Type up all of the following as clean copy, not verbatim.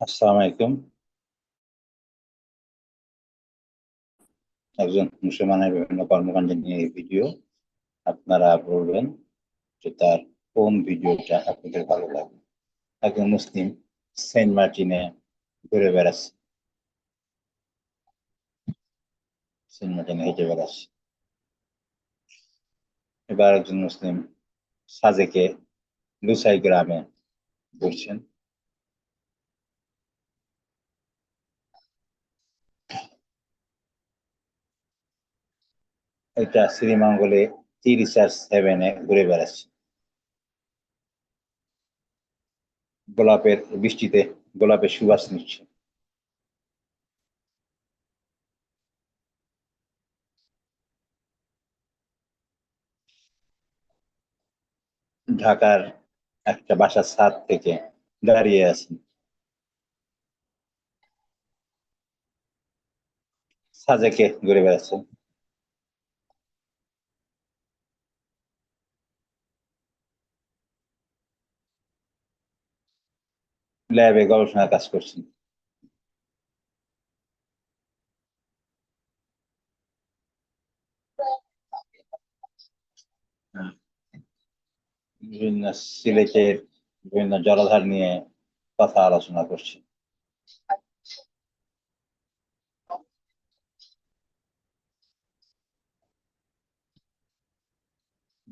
আসসালামু আলাইকুম। একজন মুসলমানের বিভিন্ন কর্মকাণ্ড নিয়ে এই ভিডিও। আপনারা বলবেন যে তার কোন ভিডিওটা আপনাদের ভালো লাগে। একজন মুসলিম সেন্ট মার্টিনে ঘুরে বেড়াচ্ছে, সেন্ট মার্টিনে হেঁটে বেড়াচ্ছে। এবার একজন মুসলিম সাজেকে লুসাই গ্রামে ঘুরছেন। এটা শ্রীমঙ্গলে টি রিসার্চ সেভেনে ঘুরে বেড়াচ্ছে। গোলাপের বৃষ্টিতে গোলাপের সুবাস নিচ্ছে। ঢাকার একটা বাসার ছাদ থেকে দাঁড়িয়ে আছেন। সাজেকে ঘুরে বেড়াচ্ছেন। ল্যাবে গবেষণার কাজ করছেন। বিভিন্ন সিলেটের বিভিন্ন জলাধার নিয়ে কথা আলোচনা করছি।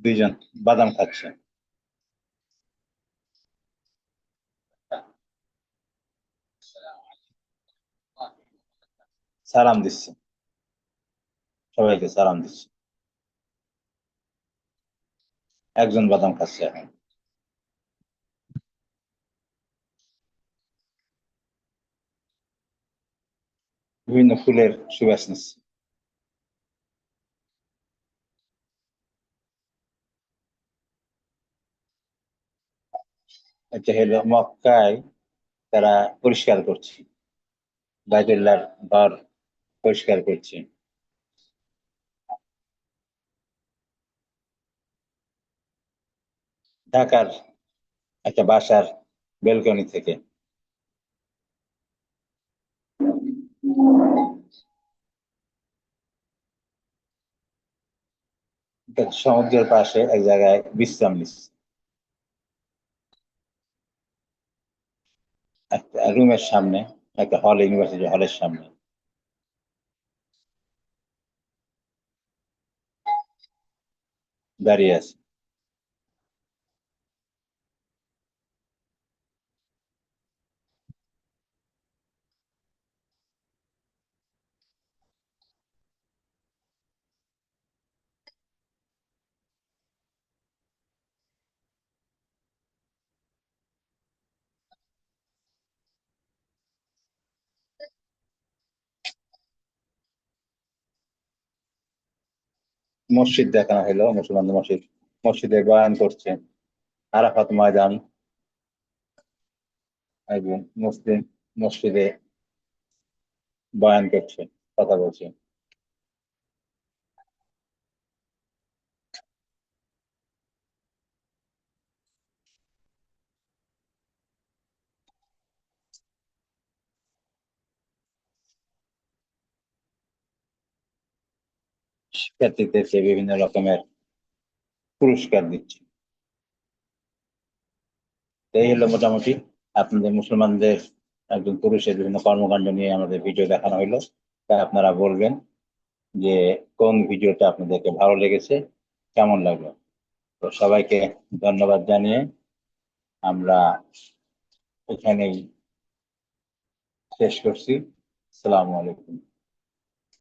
দুইজন বাদাম খাচ্ছে, সালাম দিচ্ছে, সবাইকে সালাম দিচ্ছে। একজন বাদাম খাচ্ছে এখন। বিভিন্ন ফুলের সুবাস নিচ্ছে। এটা হলো মক্কায় তারা পরিষ্কার করছে, বাইতুল্লাহর ঘর পরিষ্কার করছে। ঢাকার একটা বাসার বেলকনি থেকে। এটা সমুদ্রের পাশে এক জায়গায় বিশ্রাম নিচ্ছে। একটা রুমের সামনে, একটা হল, ইউনিভার্সিটি হলের সামনে দাঁড়িয়ে আছে। মসজিদ দেখানো হলো, মুসলমানদের মসজিদ। মসজিদে বয়ান করছে, আরাফাত ময়দান এবং মুসলিম মসজিদে বয়ান করছে, কথা বলছে। শিক্ষার্থীদেরকে বিভিন্ন রকমের পুরস্কার দিচ্ছে। এই হলো মোটামুটি আপনাদের মুসলমানদের একজন পুরুষের বিভিন্ন কর্মকাণ্ড নিয়ে আমাদের ভিডিও দেখানো হলো। তা আপনারা বলবেন যে কোন ভিডিওটা আপনাদেরকে ভালো লেগেছে, কেমন লাগলো। তো সবাইকে ধন্যবাদ জানিয়ে আমরা এখানেই শেষ করছি। আসসালামু আলাইকুম।